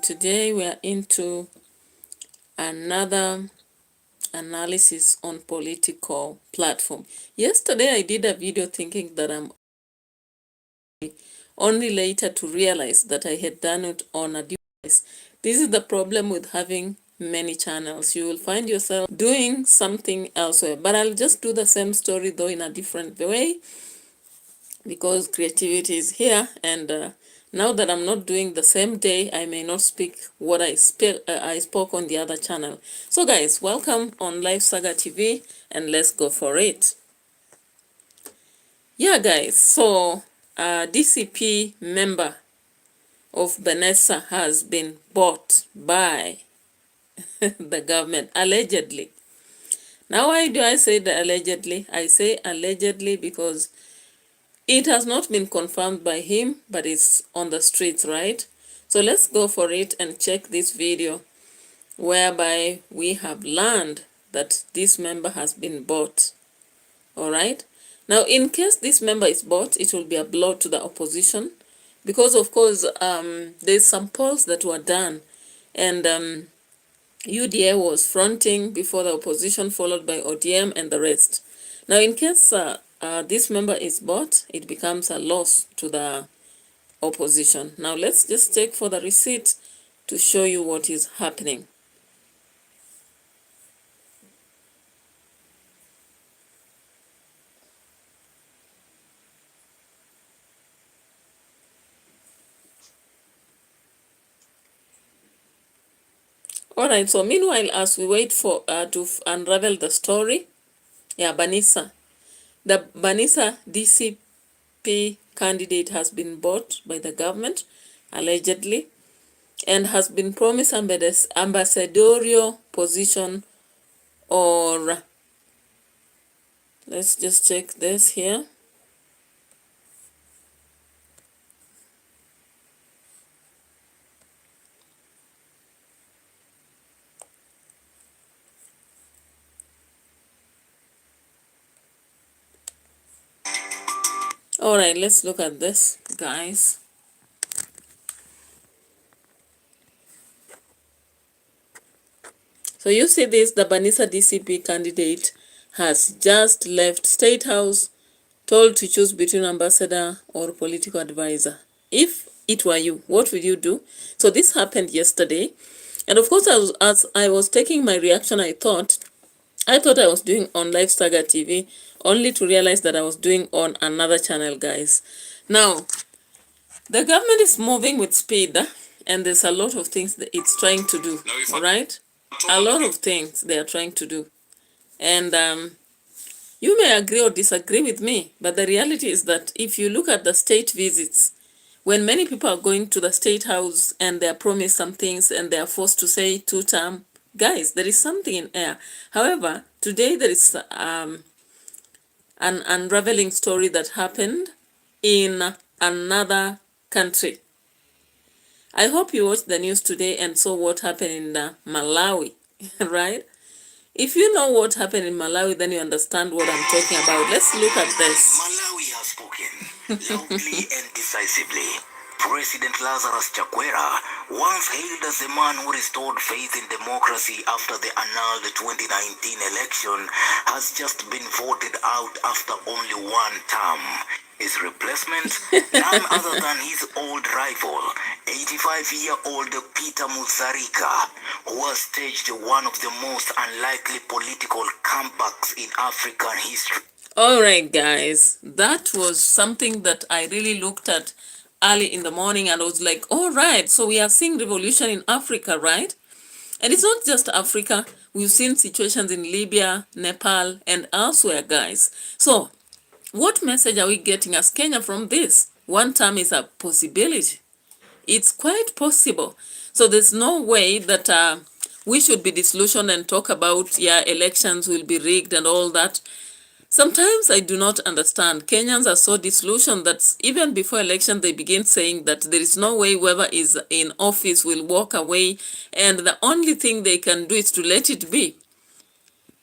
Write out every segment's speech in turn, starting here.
today we are into another analysis on political platform. Yesterday I did a video thinking that I'm only later to realize that I had done it on a device. This is the problem with having many channels. You will find yourself doing something elsewhere, but I'll just do the same story though in a different way, because creativity is here. And now that I'm not doing the same day, I may not speak what I spoke on the other channel. So guys, welcome on Live Saga TV, and let's go for it. Yeah guys, so DCP member of Vanessa has been bought by the government, allegedly. Now why do I say the allegedly? I say allegedly because it has not been confirmed by him, but it's on the streets, right? So let's go for it and check this video whereby we have learned that this member has been bought. All right. Now, in case this member is bought, it will be a blow to the opposition because, of course, there's some polls that were done, and UDA was fronting before the opposition, followed by ODM and the rest. Now, in case this member is bought, it becomes a loss to the opposition. Now, let's just check for the receipt to show you what is happening. All right, so meanwhile, as we wait for to unravel the story, yeah, Banisa. The Banisa DCP candidate has been bought by the government, allegedly, and has been promised ambassadorial position, or let's just check this here. All right, let's look at this, guys. So you see this, the Banisa DCP candidate has just left State House, told to choose between ambassador or political advisor. If it were you, what would you do? So this happened yesterday. And of course, as I was taking my reaction, I thought I was doing on Live Saga TV, only to realize that I was doing on another channel, guys. Now, the government is moving with speed, and there's a lot of things that it's trying to do, all right? A lot of things they are trying to do. And you may agree or disagree with me, but the reality is that if you look at the state visits, when many people are going to the State House and they are promised some things and they are forced to say 2-term, guys, there is something in air. However, today there is an unraveling story that happened in another country. I hope you watched the news today and saw what happened in Malawi, right? If you know what happened in Malawi, then you understand what I'm talking about. Let's look at this. Malawi has spoken loudly and decisively. President Lazarus Chakwera, once hailed as the man who restored faith in democracy after the annulled 2019 election, has just been voted out after only one term. His replacement, none other than his old rival, 85-year-old Peter Mutharika, who has staged one of the most unlikely political comebacks in African history. All right, guys, that was something that I really looked at early in the morning, and I was like, all right, so we are seeing revolution in Africa, right? And it's not just Africa. We've seen situations in Libya, Nepal, and elsewhere, guys. So what message are we getting as Kenya from this? One term is a possibility. It's quite possible. So there's no way that we should be disillusioned and talk about, yeah, elections will be rigged and all that. Sometimes I do not understand. Kenyans are so disillusioned that even before election, they begin saying that there is no way whoever is in office will walk away, and the only thing they can do is to let it be.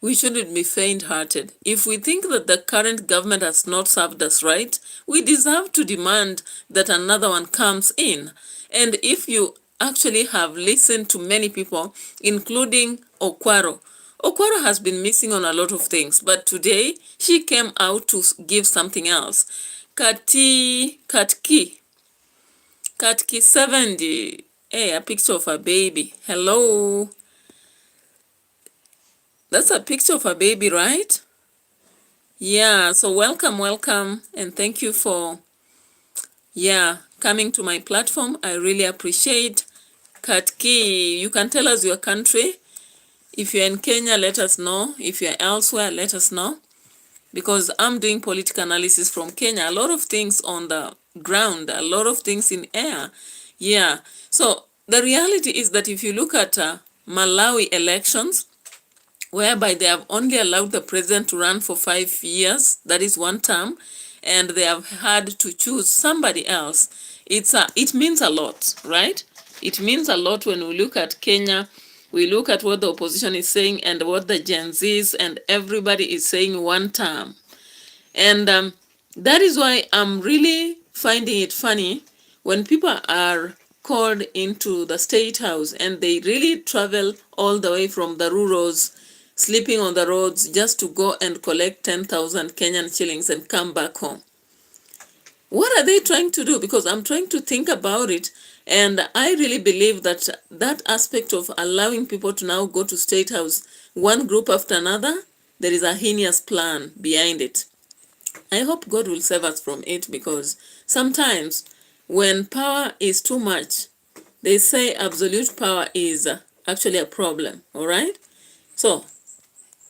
We shouldn't be faint-hearted. If we think that the current government has not served us right, we deserve to demand that another one comes in. And if you actually have listened to many people, including Okwaro. Okwaro has been missing on a lot of things, but today she came out to give something else. Katki 70. Hey, a picture of a baby. Hello. That's a picture of a baby, right? Yeah, so welcome, and thank you for coming to my platform. I really appreciate. Katki, you can tell us your country. If you're in Kenya, let us know. If you're elsewhere, let us know. Because I'm doing political analysis from Kenya. A lot of things on the ground, a lot of things in air. Yeah, so the reality is that if you look at Malawi elections, whereby they have only allowed the president to run for 5 years, that is one term, and they have had to choose somebody else, it means a lot, right? It means a lot when we look at Kenya, we look at what the opposition is saying and what the Gen Zs and everybody is saying one term. And that is why I'm really finding it funny when people are called into the State House and they really travel all the way from the RUTOS, sleeping on the roads just to go and collect 10,000 Kenyan shillings and come back home. What are they trying to do? Because I'm trying to think about it, and I really believe that that aspect of allowing people to now go to State House, one group after another, there is a heinous plan behind it. I hope God will save us from it, because sometimes when power is too much, they say absolute power is actually a problem, all right? So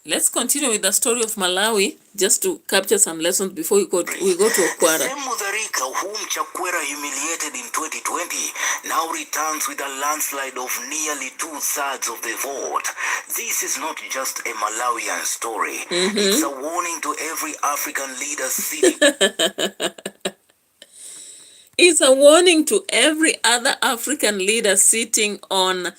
let's continue with the story of Malawi, just to capture some lessons before we go to Okwara. The same Mutharika whom Chakwera humiliated in 2020 now returns with a landslide of nearly 2/3 of the vote. This is not just a Malawian story. It's a warning to every African leader sitting. It's a warning to every other African leader sitting on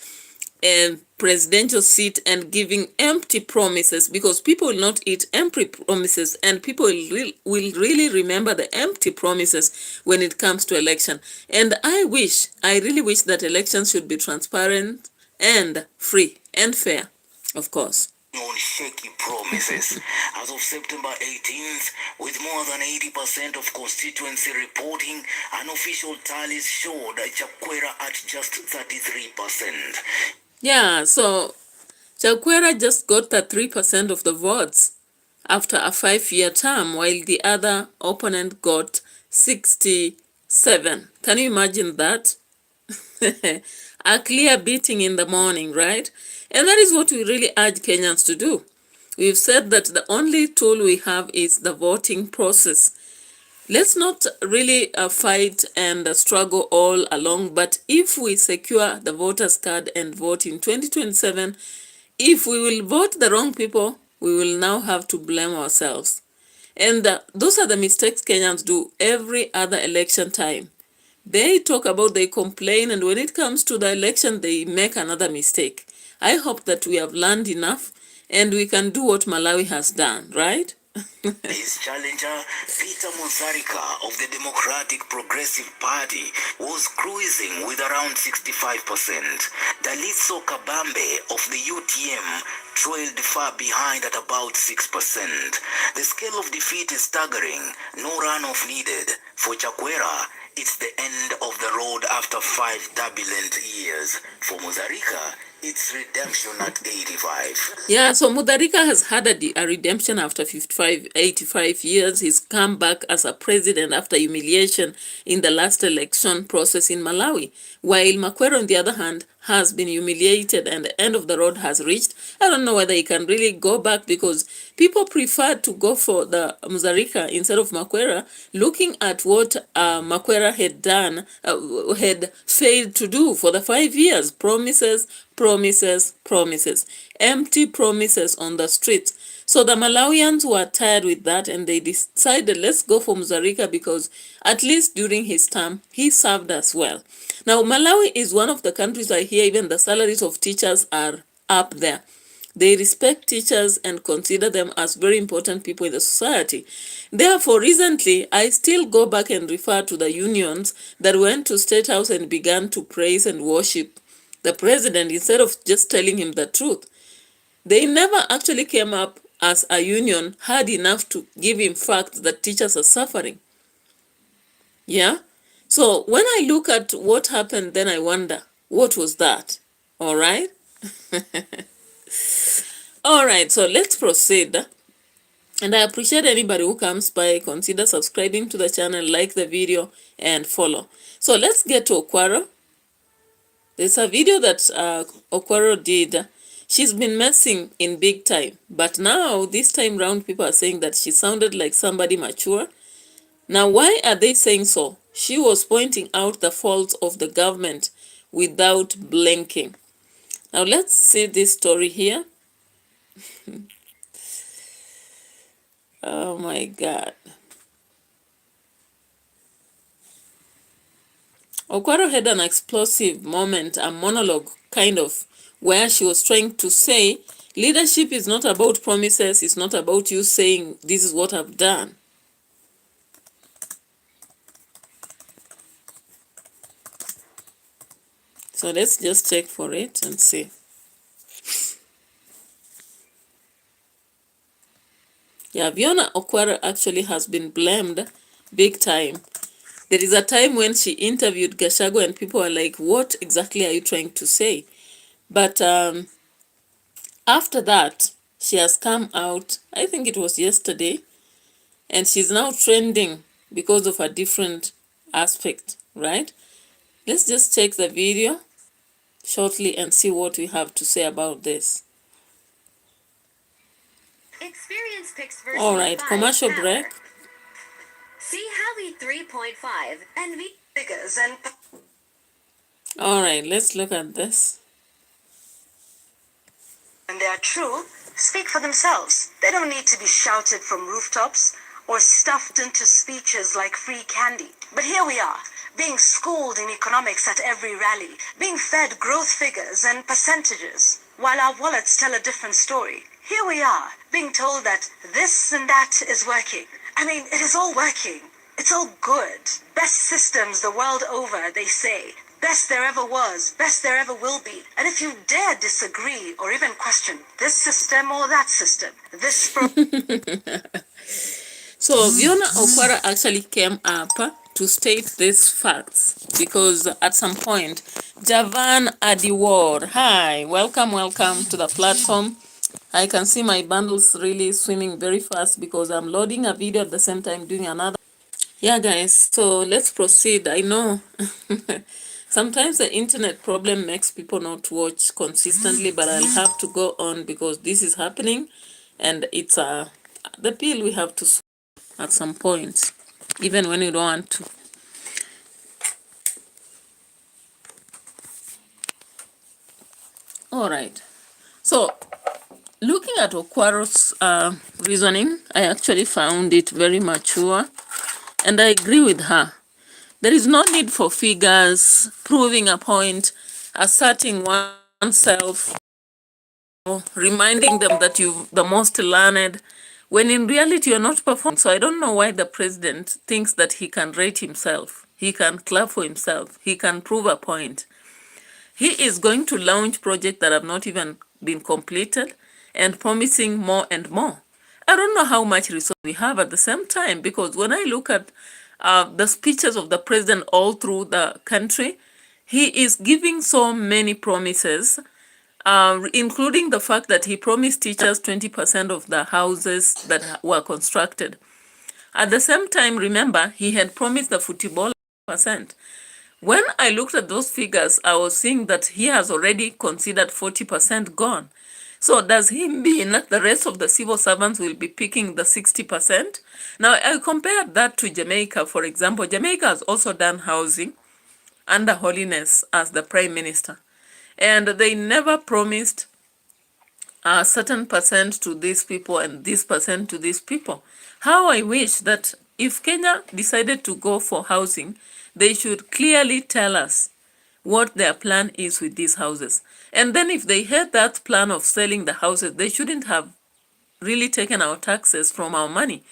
a presidential seat and giving empty promises, because people will not eat empty promises, and people will really remember the empty promises when it comes to election. And I really wish that elections should be transparent and free and fair, of course. On shaky promises. As of September 18th, with more than 80% of constituency reporting, unofficial tallies showed Chakwera at just 33%. Yeah, so Chakwera just got the 3% of the votes after a 5-year term, while the other opponent got 67. Can you imagine that? A clear beating in the morning, right? And that is what we really urge Kenyans to do. We've said that the only tool we have is the voting process. Let's not really fight and struggle all along, but if we secure the voters card and vote in 2027, if we will vote the wrong people, we will now have to blame ourselves. And those are the mistakes Kenyans do every other election time. They talk about, they complain, and when it comes to the election, they make another mistake. I hope that we have learned enough and we can do what Malawi has done, right? His challenger, Peter Mutharika of the Democratic Progressive Party, was cruising with around 65%. Dalitso Kabambe of the UTM trailed far behind at about 6%. The scale of defeat is staggering. No runoff needed. For Chakwera, it's the end of the road after 5 turbulent years. For Mutharika, it's redemption at 85. Yeah, so Mutharika has had a redemption after 85 years. He's come back as a president after humiliation in the last election process in Malawi. While Makwero, on the other hand, has been humiliated and the end of the road has reached. I don't know whether he can really go back, because people prefer to go for the Mutharika instead of Makwera, looking at what Makwera had done, had failed to do for the 5 years. Promises, empty promises on the streets. So the Malawians were tired with that, and they decided, let's go for Mutharika, because at least during his term, he served us well. Now, Malawi is one of the countries I hear even the salaries of teachers are up there. They respect teachers and consider them as very important people in the society. Therefore, recently, I still go back and refer to the unions that went to State House and began to praise and worship the president instead of just telling him the truth. They never actually came up as a union hard enough to give him facts that teachers are suffering. Yeah? So when I look at what happened, then I wonder, what was that? All right? All right, so let's proceed. And I appreciate anybody who comes by. Consider subscribing to the channel, like the video, and follow. So let's get to Okwaro. There's a video that Okwaro did. She's been messing in big time. But now, this time round, people are saying that she sounded like somebody mature. Now, why are they saying so? She was pointing out the faults of the government without blinking. Now, let's see this story here. Oh my God. Okwaro had an explosive moment, a monologue kind of, where she was trying to say, leadership is not about promises, it's not about you saying, this is what I've done. So let's just check for it and see. Yeah, Fiona Okwaro actually has been blamed big time. There is a time when she interviewed Gachagua and people are like, what exactly are you trying to say? But after that, she has come out, I think it was yesterday, and she's now trending because of a different aspect, right? Let's just check the video shortly and see what we have to say about this. Experience picks version All right, 5 commercial power. break. See how the 3.5 and V figures and All right, let's look at this. when they are true, speak for themselves. They don't need to be shouted from rooftops or stuffed into speeches like free candy. But here we are, being schooled in economics at every rally, being fed growth figures and percentages, while our wallets tell a different story. Here we are, being told that this and that is working. I mean, it is all working. It's all good. Best systems the world over, they say. Best there ever was, best there ever will be. And if you dare disagree or even question this system or that system, this So Fiona Okwaro actually came up to state these facts because at some point, Javan Adiwar, hi, welcome to the platform. I can see my bundles really swimming very fast because I'm loading a video at the same time doing another. Yeah, guys, so let's proceed. I know sometimes the internet problem makes people not watch consistently, but I'll have to go on because this is happening and it's the pill we have to swallow at some point, even when you don't want to. All right. So looking at Okwaro's reasoning, I actually found it very mature, and I agree with her. There is no need for figures, proving a point, asserting oneself, reminding them that you're the most learned, when in reality you're not performing. So I don't know why the president thinks that he can rate himself, he can clap for himself, he can prove a point. He is going to launch projects that have not even been completed and promising more and more. I don't know how much resource we have at the same time, because when I look at the speeches of the president all through the country, he is giving so many promises, including the fact that he promised teachers 20% of the houses that were constructed. At the same time, remember, he had promised the football percent. When I looked at those figures, I was seeing that he has already considered 40% gone. So does he mean that the rest of the civil servants will be picking the 60%? Now, I compared that to Jamaica, for example. Jamaica has also done housing under Holiness as the prime minister. And they never promised a certain percent to these people and this percent to these people. How I wish that if Kenya decided to go for housing, they should clearly tell us what their plan is with these houses. And then if they had that plan of selling the houses, they shouldn't have really taken our taxes from our money.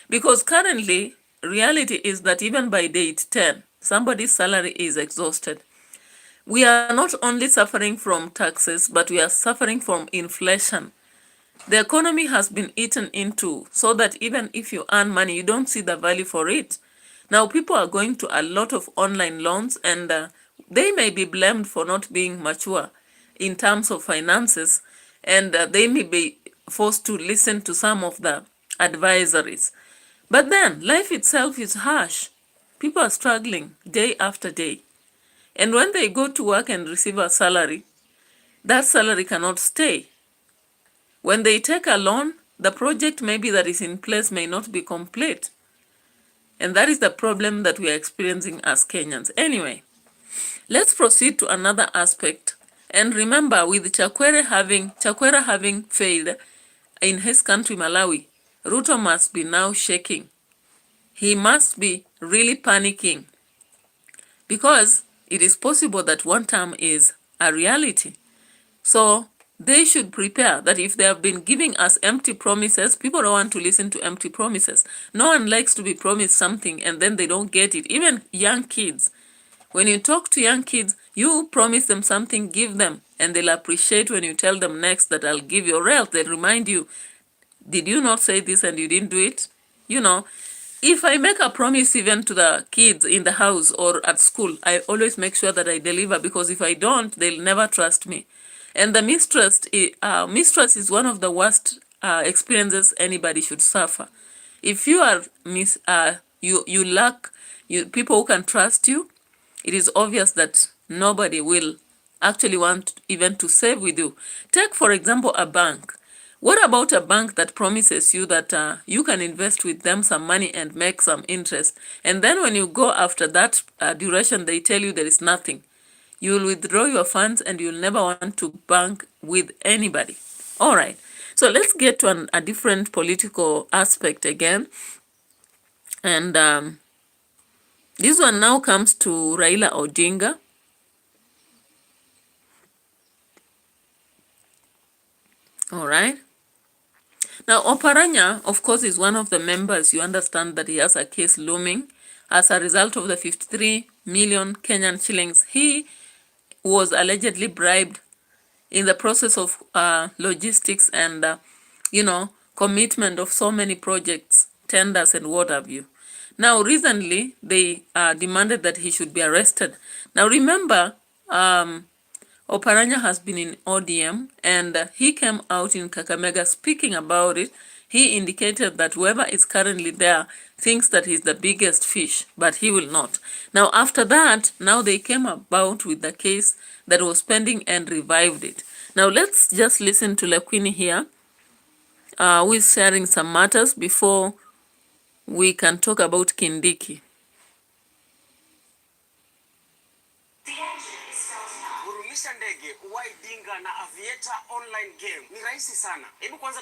Because currently, reality is that even by date 10, somebody's salary is exhausted. We are not only suffering from taxes, but we are suffering from inflation. The economy has been eaten into, so that even if you earn money, you don't see the value for it. Now, people are going to a lot of online loans, and they may be blamed for not being mature in terms of finances, and they may be forced to listen to some of the advisories. But then, life itself is harsh. People are struggling day after day. And when they go to work and receive a salary, that salary cannot stay. When they take a loan, the project maybe that is in place may not be complete. And that is the problem that we are experiencing as Kenyans. Anyway, let's proceed to another aspect. And remember, with Chakwera having failed in his country, Malawi, Ruto must be now shaking. He must be really panicking, because it is possible that one term is a reality. So they should prepare that if they have been giving us empty promises, people don't want to listen to empty promises. No one likes to be promised something and then they don't get it. Even young kids. When you talk to young kids, you promise them something, give them, and they'll appreciate when you tell them next that I'll give you, or else they'll remind you, did you not say this and you didn't do it? You know, if I make a promise even to the kids in the house or at school, I always make sure that I deliver, because if I don't, they'll never trust me. And the mistrust is one of the worst experiences anybody should suffer. If you are you lack people who can trust you, it is obvious that nobody will actually want even to save with you. Take, for example, a bank. What about a bank that promises you that you can invest with them some money and make some interest, and then when you go after that duration, they tell you there is nothing? You will withdraw your funds and you'll never want to bank with anybody. All right. So let's get to a different political aspect again. And this one now comes to Raila Odinga. All right. Now, Oparanya, of course, is one of the members. You understand that he has a case looming as a result of the 53 million Kenyan shillings he was allegedly bribed in the process of logistics and, commitment of so many projects, tenders, and what have you. Now, recently, they demanded that he should be arrested. Now, remember, Oparanya has been in ODM, and he came out in Kakamega speaking about it. He indicated that whoever is currently there thinks that he's the biggest fish, but he will not. Now, after that, now they came about with the case that was pending and revived it. Now, let's just listen to Lekwini here, who is sharing some matters before we can talk about Kindiki. Kurumisha ndege, uwai dinga na aviator online game ni rahisi sana. Hebu kwanza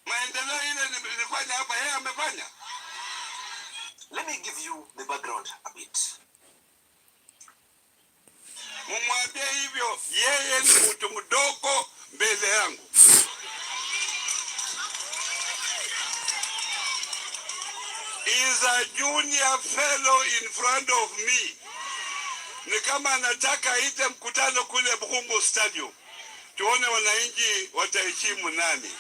maendeleo ile nilifanya hapa yeye amefanya. Let me give you the background a bit. Mumwambie hivyo, yeye ni mtu mdogo mbele yangu. Is a junior fellow in front of me. Ni kama anataka ite mkutano kule Bukumbu Stadium. Tuone wananchi wataheshimu nani.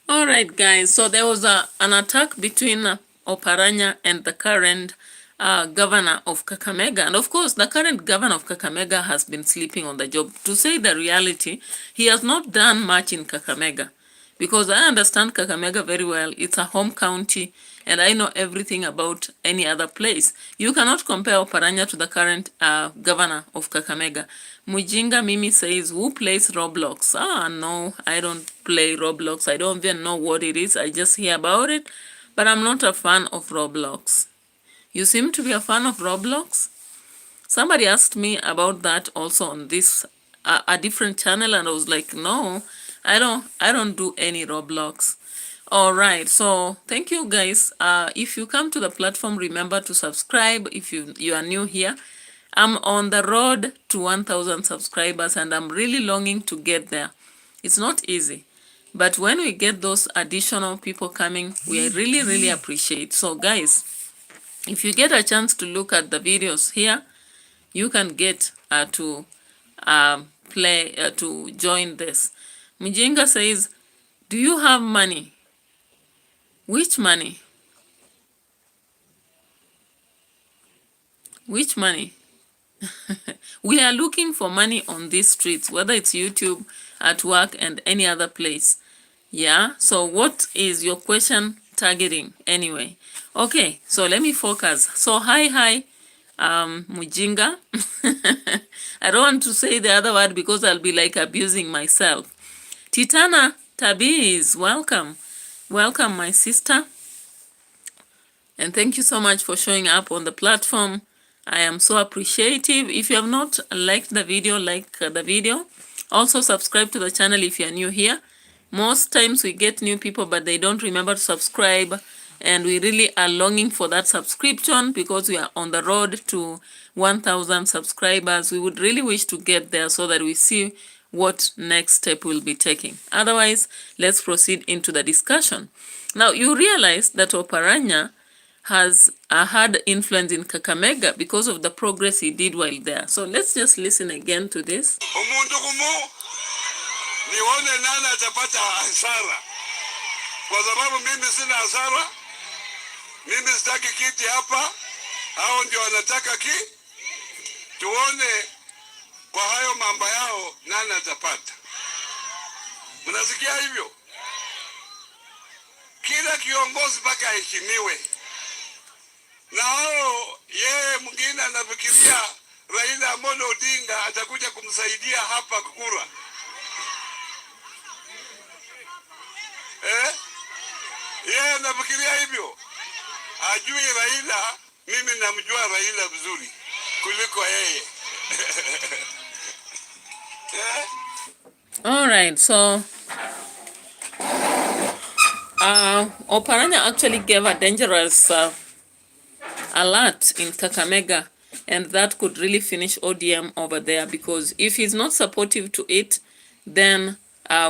All right, guys. So there was an attack between Oparanya and the current governor of Kakamega. And of course, the current governor of Kakamega has been sleeping on the job. To say the reality, he has not done much in Kakamega. Because I understand Kakamega very well. It's a home county, and I know everything about any other place. You cannot compare Oparanya to the current governor of Kakamega. Mujinga Mimi says, who plays Roblox? No, I don't play Roblox. I don't even know what it is. I just hear about it, but I'm not a fan of Roblox. You seem to be a fan of Roblox? Somebody asked me about that also on this, a different channel, and I was like, no, I don't do any Roblox. All right, so thank you guys. If you come to the platform, remember to subscribe. If you are new here, I'm on the road to 1,000 subscribers, and I'm really longing to get there. It's not easy, but when we get those additional people coming, we really appreciate. So guys, if you get a chance to look at the videos here, you can get to join this. Mjinga says, do you have money? Which money? Which money? We are looking for money on these streets, whether it's YouTube, at work, and any other place. Yeah, so what is your question targeting anyway? Okay, so let me focus. So hi, Mujinga. I don't want to say the other word because I'll be like abusing myself. Titana Tabiz, welcome. Welcome, my sister. And thank you so much for showing up on the platform. I am so appreciative. If you have not liked the video, like the video. Also subscribe to the channel if you are new here. Most times we get new people, but they don't remember to subscribe. And we really are longing for that subscription because we are on the road to 1,000 subscribers. We would really wish to get there so that we see what next step we'll be taking. Otherwise, let's proceed into the discussion. Now, you realize that Oparanya has had influence in Kakamega because of the progress he did while there. So let's just listen again to this. Nione nani atapata hasara, kwa sababu mimi sina hasara. Mimi sitaki kiti hapa, hao ndio wanataka tuone kwa hayo mambo yao nani atapata. Mnasikia hivyo? Kila kiongozi mpaka heshimiwe. Na hao yeye mwingine anafikiria Raila Amolo Odinga atakuja kumsaidia hapa kura. Yeye anafikiria hivyo. Ajui Raila, mimi namjua Raila vizuri kuliko yeye. All right, so Oparanya actually gave a dangerous alert in Kakamega, and that could really finish ODM over there, because if he's not supportive to it, then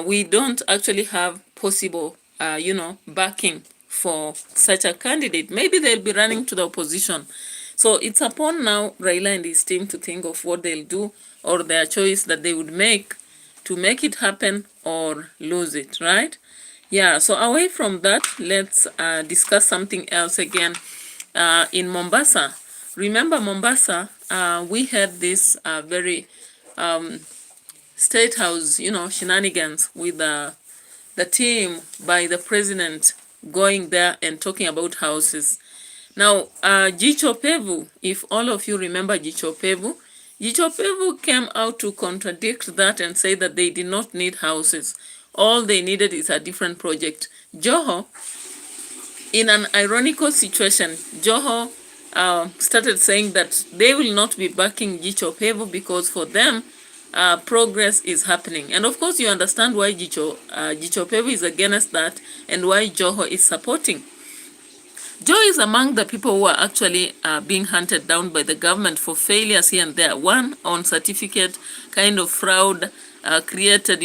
we don't actually have possible, backing for such a candidate. Maybe they'll be running to the opposition. So it's upon now Raila and his team to think of what they'll do, or their choice that they would make to make it happen or lose it, right? Yeah, so away from that, let's discuss something else again. In Mombasa, remember Mombasa, we had this very State House, shenanigans with the team by the president going there and talking about houses. Now, Jicho Pevu, if all of you remember Jicho Pevu came out to contradict that and say that they did not need houses. All they needed is a different project. Joho, in an ironical situation, Joho started saying that they will not be backing Jicho Pevu because for them, progress is happening. And of course, you understand why Jicho Pevu is against that and why Joho is supporting. Joe is among the people who are actually being hunted down by the government for failures here and there. One on certificate, kind of fraud created,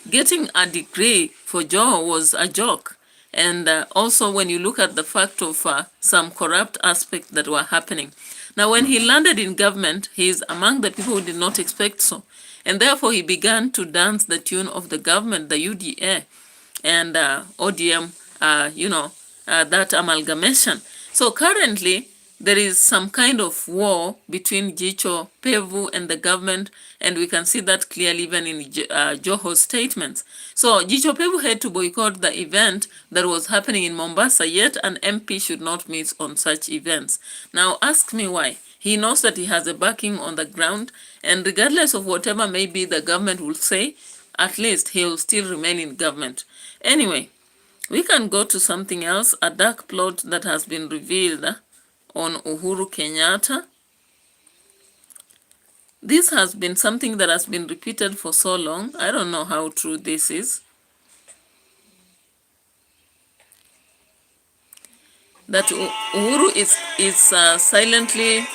getting a degree for Joe was a joke. And also when you look at the fact of some corrupt aspects that were happening. Now, when he landed in government, he is among the people who did not expect so. And therefore, he began to dance the tune of the government, the UDA, and ODM, that amalgamation. So currently, there is some kind of war between Jicho Pevu and the government, and we can see that clearly even in Joho's statements. So Jicho Pevu had to boycott the event that was happening in Mombasa, yet an MP should not meet on such events. Now ask me why. He knows that he has a backing on the ground, and regardless of whatever maybe the government will say, at least he will still remain in government. Anyway, we can go to something else, a dark plot that has been revealed on Uhuru Kenyatta. This has been something that has been repeated for so long. I don't know how true this is. that Uhuru is silently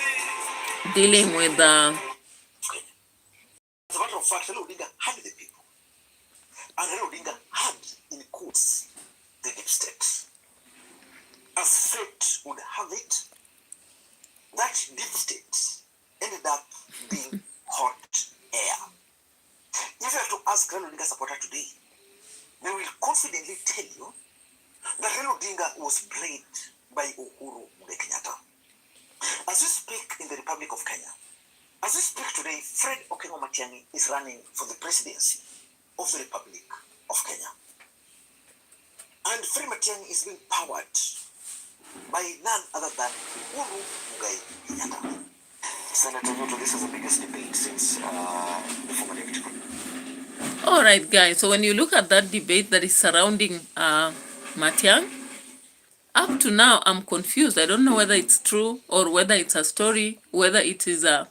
dealing with As a matter of fact, Raila Odinga had the people. And Raila Odinga had, in quotes, the deep state. As fate would have it, that deep state ended up being hot air. If you have to ask Raila Odinga supporter today, they will confidently tell you that Raila Odinga was played by Uhuru Kenyatta. As we speak in the Republic of Kenya, as we speak today, Fred Okengo Matiang'i is running for the presidency of the Republic of Kenya. And Fred Matiang'i is being powered by none other than Uhuru Kenyatta. Senator Ruto, this is the biggest debate since the former deputy president. All right, guys. So when you look at that debate that is surrounding Matiang'i, up to now, I'm confused. I don't know whether it's true or whether it's a story, whether it is whether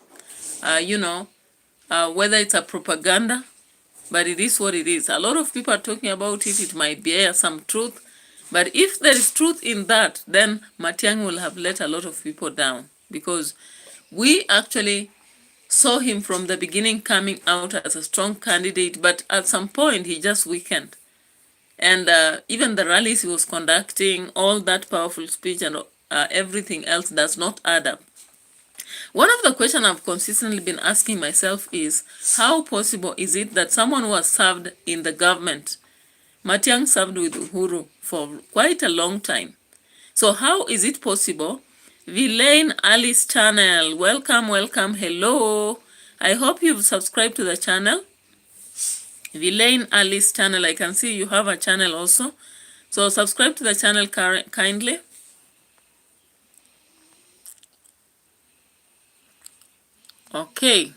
it's a propaganda, but it is what it is. A lot of people are talking about it. It might bear some truth, but if there is truth in that, then Matiang'i will have let a lot of people down, because we actually saw him from the beginning coming out as a strong candidate, but at some point he just weakened. And even the rallies he was conducting, all that powerful speech and everything else does not add up. One of the questions I've consistently been asking myself is, how possible is it that someone who has served in the government, Matiang'i served with Uhuru for quite a long time. So how is it possible? Villain Alice channel, welcome, welcome, hello. I hope you've subscribed to the channel. Villain Alice channel, I can see you have a channel also. So subscribe to the channel kindly. Okay.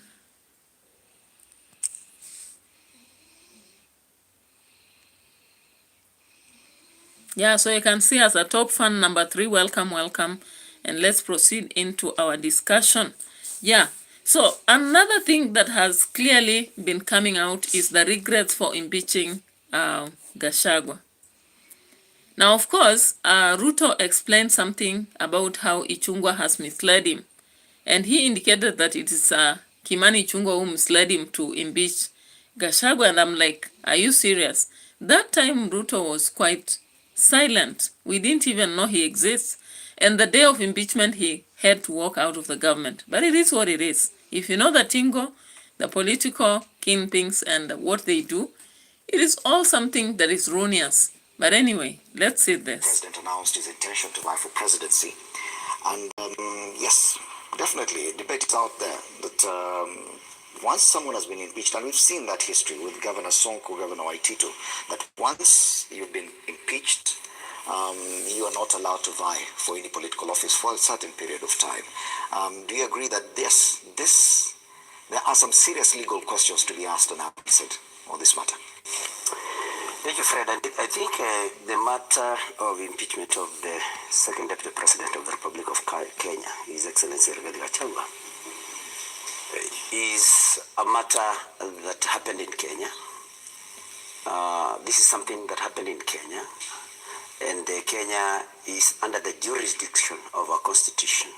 Yeah, so you can see as a top fan number 3, welcome, welcome. And let's proceed into our discussion. Yeah, so another thing that has clearly been coming out is the regrets for impeaching Gachagua. Now, of course, Ruto explained something about how Ichung'wah has misled him. And he indicated that it is Kimani Ichung'wah who misled him to impeach Gachagua. And I'm like, are you serious? That time, Ruto was quite silent. We didn't even know he exists. And the day of impeachment, he had to walk out of the government. But it is what it is. If you know the Tingo, the political kingpins and what they do, it is all something that is erroneous. But anyway, let's see this. The president announced his intention to vie for presidency. And yes, definitely, debate is out there that once someone has been impeached, and we've seen that history with Governor Sonko, Governor Waititu, that once you've been impeached, you are not allowed to vie for any political office for a certain period of time. Do you agree that there are some serious legal questions to be asked and answered on this matter? Thank you, Fred. And I think the matter of impeachment of the second deputy president of the Republic of Kenya, His Excellency Rigathi Gachagua, is a matter that happened in Kenya. This is something that happened in Kenya, and Kenya is under the jurisdiction of our constitution.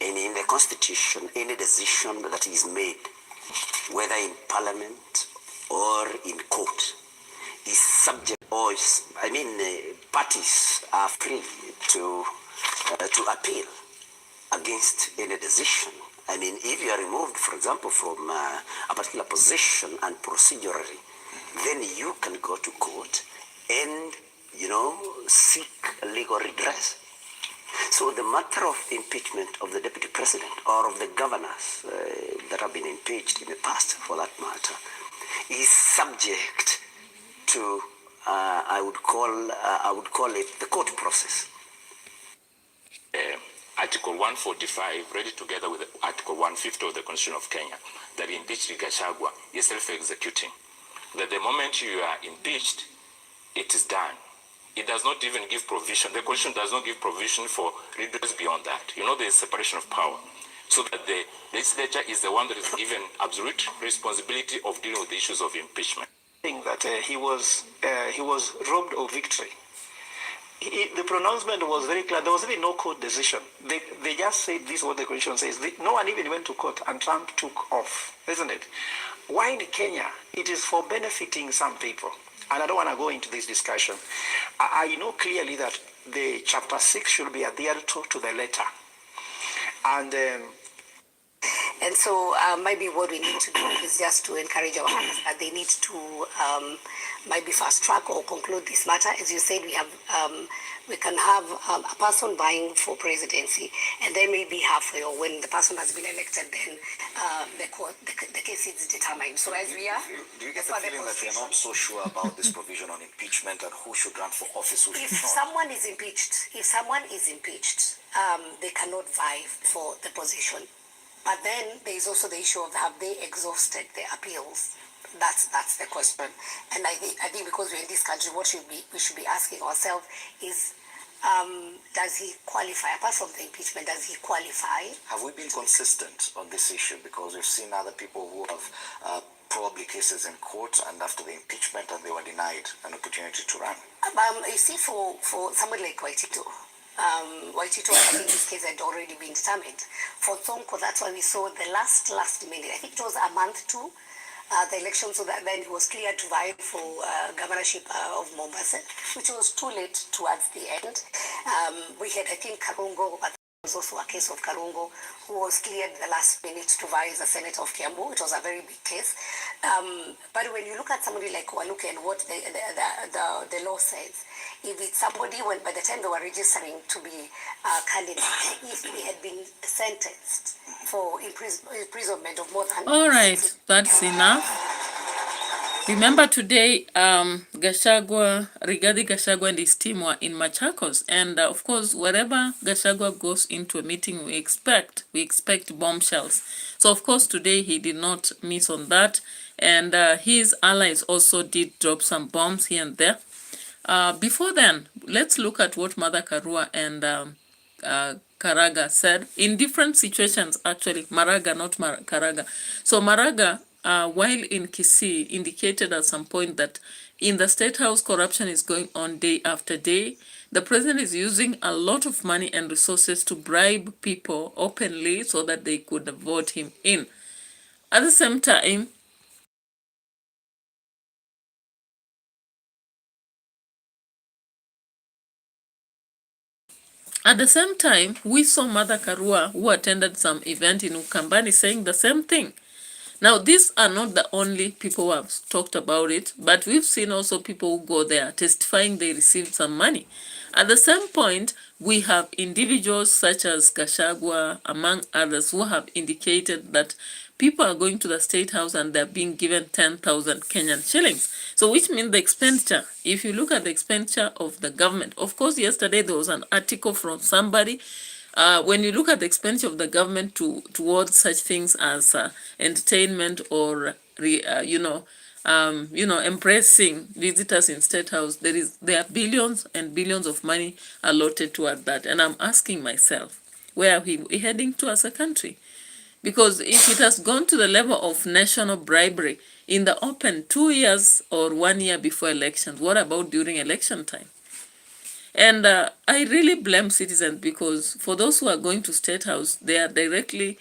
And in the constitution, any decision that is made, whether in parliament or in court, is subject, or parties are free to appeal against any decision. If you are removed, for example, from a particular position and procedurally, then you can go to court and, seek legal redress. So the matter of impeachment of the deputy president or of the governors that have been impeached in the past, for that matter, is subject to I would call it the court process. Article 145, read it together with Article 150 of the Constitution of Kenya, that impeached Gachagua is self-executing. That the moment you are impeached, it is done. It does not even give provision. The Constitution does not give provision for redress beyond that. There is separation of power. So that the legislature is the one that is given absolute responsibility of dealing with the issues of impeachment. That he was robbed of victory. The pronouncement was very clear. There was even no court decision. They just said this is what the constitution says. No one even went to court, and Trump took off, isn't it? Why in Kenya? It is for benefiting some people. And I don't want to go into this discussion. I know clearly that the chapter 6 should be adhered to the letter. And so maybe what we need to do is just to encourage our partners that they need to maybe fast track or conclude this matter. As you said, we can have a person vying for presidency, and then maybe have, when the person has been elected, then the case is determined. So as we are, do you get the feeling that you're not so sure about this provision on impeachment and who should run for office, who should not? If someone is impeached, they cannot vie for the position. But then there is also the issue of, have they exhausted their appeals? That's the question. And I think because we're in this country, what we should be asking ourselves is, does he qualify? Apart from the impeachment, does he qualify? Have we been consistent on this issue? Because we've seen other people who have probably cases in court, and after the impeachment, and they were denied an opportunity to run. You see, for someone like Waitito, I think this case had already been determined. For Sonko, that's why we saw the last minute. I think it was a month to the election, so that then he was cleared to vie for governorship of Mombasa, which was too late towards the end. We had, I think, Karungo, but there was also a case of Karungo, who was cleared the last minute to vie as a senator of Kiambu. It was a very big case. But when you look at somebody like Waluke and what the law says, if it's somebody, when by the time they were registering to be candidates, if they had been sentenced for imprisonment of more than... All right, that's enough. Remember today, Rigathi Gachagua and his team were in Machakos, and of course, wherever Gachagua goes into a meeting, we expect bombshells. So of course, today he did not miss on that, and his allies also did drop some bombs here and there. Before then, let's look at what Mother Karua and Karaga said in different situations. Actually, Maraga, not Karaga. So Maraga, while in Kisii, indicated at some point that in the State House, corruption is going on day after day. The president is using a lot of money and resources to bribe people openly so that they could vote him in. At the same time, we saw Mother Karua, who attended some event in Ukambani, saying the same thing. Now, these are not the only people who have talked about it, but we've seen also people who go there testifying they received some money. At the same point, we have individuals such as Gachagua, among others, who have indicated that people are going to the State House and they're being given 10,000 Kenyan shillings. So which means the expenditure, if you look at the expenditure of the government, of course, yesterday there was an article from somebody. When you look at the expenditure of the government towards such things as entertainment or impressing visitors in State House, there are billions and billions of money allotted toward that. And I'm asking myself, where are we heading to as a country? Because if it has gone to the level of national bribery in the open 2 years or 1 year before elections, what about during election time? And I really blame citizens, because for those who are going to State House, they are directly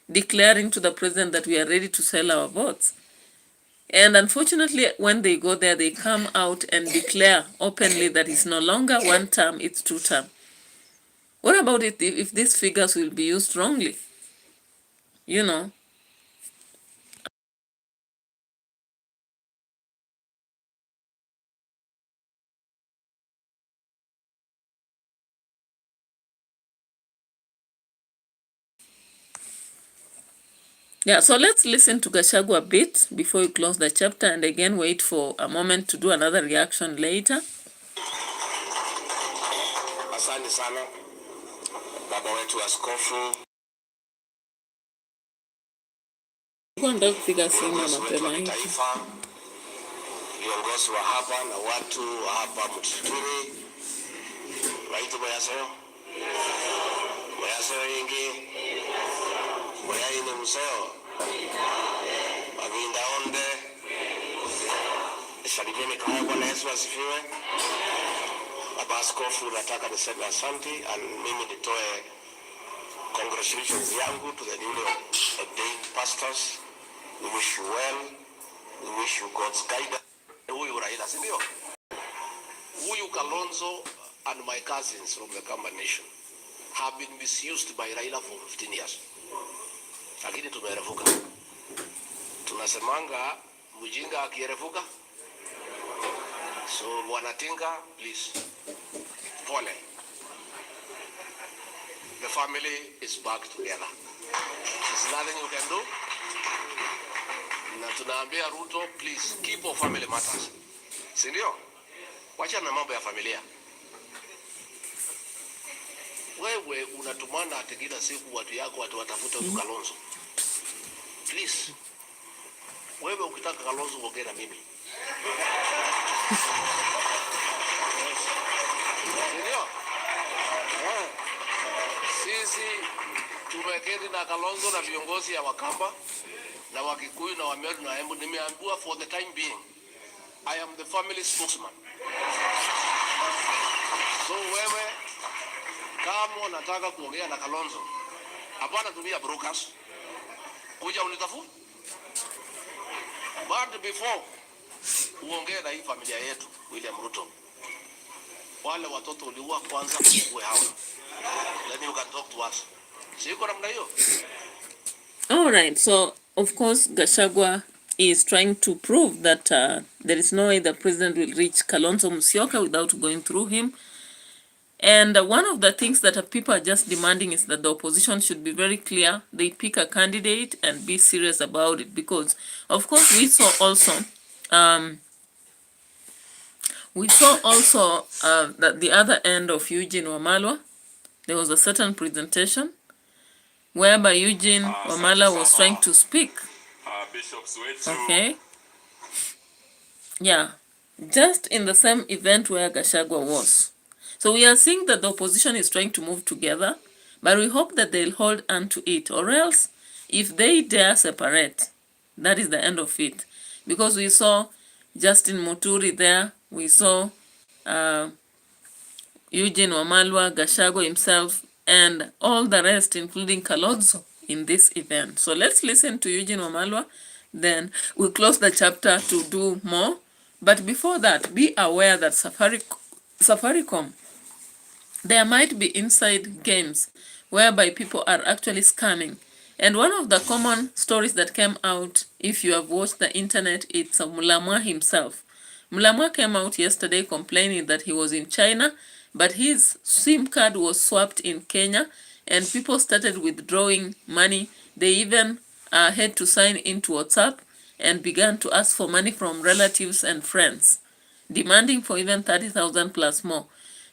declaring to the president that we are ready to sell our votes. And unfortunately, when they go there, they come out and declare openly that it's no longer 1 term, it's 2 term. What about it if these figures will be used wrongly? You know. Yeah, so let's listen to Gachagua a bit before we close the chapter, and again wait for a moment to do another reaction later. Asante sana baba wetu askofu, Kwenda kupiga simu mapema hivi. viongozi wa hapa na watu wa hapa msituni, waitu boyaso ingi boyaine museo mavinda onde salimeni kwa Bwana Yesu asifiwe. Baba askofu, nataka niseme asante, and mimi nitoe congratulations yangu to the newly ordained pastors. We wish you well. We wish you God's guidance. Huyu Raila, si ndio? Huyu Kalonzo and my cousins from the Kamba Nation have been misused by Raila for 15 years. Lakini tumerefuka. Tunasemanga mjinga akierefuka. So Wanatinga, please. Pole. The family is back together. There's nothing you can do. Na tunaambia Ruto, please keep our family matters. Si ndio? Wacha na mambo ya familia. Wewe unatumana ati kila siku watu yako watu watafuta Kalonzo. Please. Wewe ukitaka Kalonzo ongea na mimi. Ndio? Sisi tumeketi na Kalonzo na viongozi ya Wakamba na Wakikuyu na Wameru na Embu. Nimeambiwa for the time being I am the family spokesman. So wewe kama unataka kuongea na Kalonzo, hapana tumia brokers. Kuja unitafuta. But before uongee na hii familia yetu William Ruto, wale watoto uliua kwanza uwe hawa. Then you can talk to us. Siko namna hiyo. All right, so of course Gachagua is trying to prove that there is no way the president will reach Kalonzo Musyoka without going through him. And one of the things that people are just demanding is that the opposition should be very clear. They pick a candidate and be serious about it, because of course we saw also that the other end of Eugene Wamalwa, there was a certain presentation whereby Eugene Wamalwa was trying to speak. Okay. Yeah. Just in the same event where Gachagua was. So we are seeing that the opposition is trying to move together, but we hope that they'll hold on to it, or else if they dare separate, that is the end of it. Because we saw Justin Muturi there, we saw Eugene Wamalwa, Gachagua himself, and all the rest, including Kalonzo, in this event. So let's listen to Eugene Wamalwa, then we'll close the chapter to do more. But before that, be aware that Safaricom, there might be inside games whereby people are actually scamming. And one of the common stories that came out, if you have watched the internet, it's Mulamwa himself. Mulamwa came out yesterday complaining that he was in China, but his SIM card was swapped in Kenya, and people started withdrawing money. They even had to sign into WhatsApp and began to ask for money from relatives and friends, demanding for even 30,000 plus more.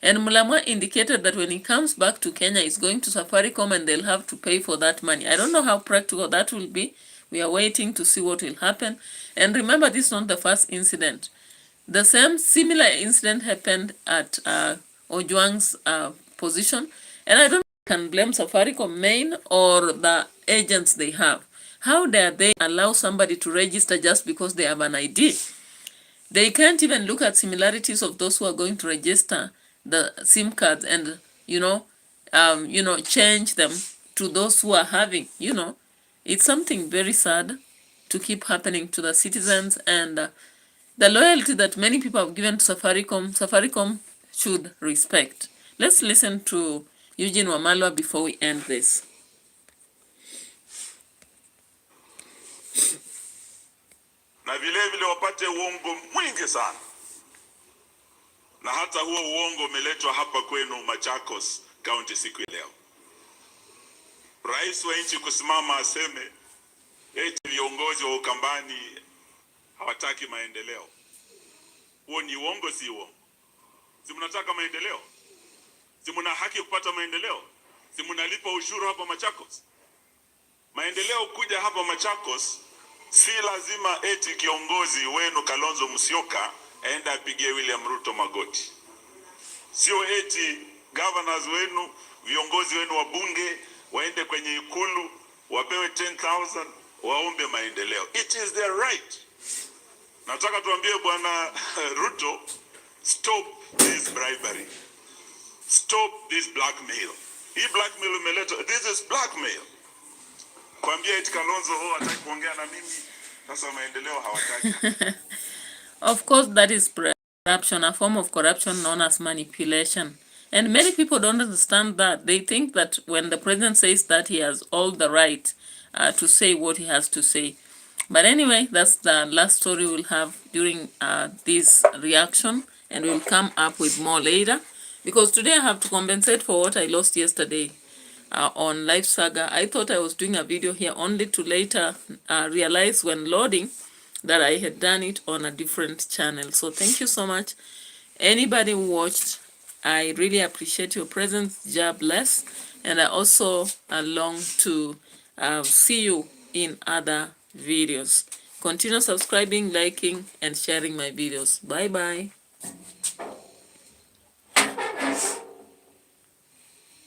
And Mulamwa indicated that when he comes back to Kenya, he's going to Safaricom and they'll have to pay for that money. I don't know how practical that will be. We are waiting to see what will happen. And remember, this is not the first incident. The same similar incident happened at Ojwang's position. And I don't know if you can blame Safaricom main or the agents they have. How dare they allow somebody to register just because they have an ID? They can't even look at similarities of those who are going to register the SIM cards and, change them to those who are having, It's something very sad to keep happening to the citizens, and the loyalty that many people have given to Safaricom should respect. Let's listen to Eugene Wamalwa before we end this. Na vile vile wapate uongo mwingi sana. Na hata huo uongo umeletwa hapa kwenu Machakos County siku ya leo. Rais wa nchi kusimama aseme eti viongozi wa Ukambani hawataki maendeleo. Huo ni uongo, si uongo? Si mnataka maendeleo? Si mna haki kupata maendeleo? Si mnalipa ushuru hapa Machakos? Maendeleo kuja hapa Machakos, si lazima eti kiongozi wenu Kalonzo Musyoka aenda apigie William Ruto magoti. Sio eti governors wenu, viongozi wenu wa bunge waende kwenye ikulu wapewe 10,000 waombe maendeleo. It is their right. Nataka tuambie bwana Ruto, stop this bribery. Stop this blackmail. Hii blackmail umeleta, this is blackmail. Kwambia eti Kalonzo hataki kuongea na mimi, sasa maendeleo hawataki. Of course, that is corruption, a form of corruption known as manipulation. And many people don't understand that. They think that when the president says that, he has all the right to say what he has to say. But anyway, that's the last story we'll have during this reaction, and we'll come up with more later. Because today I have to compensate for what I lost yesterday on Live Saga. I thought I was doing a video here only to later realize when loading that I had done it on a different channel. So thank you so much. Anybody who watched, I really appreciate your presence. God bless. And I also long to see you in other videos. Continue subscribing, liking, and sharing my videos. Bye-bye.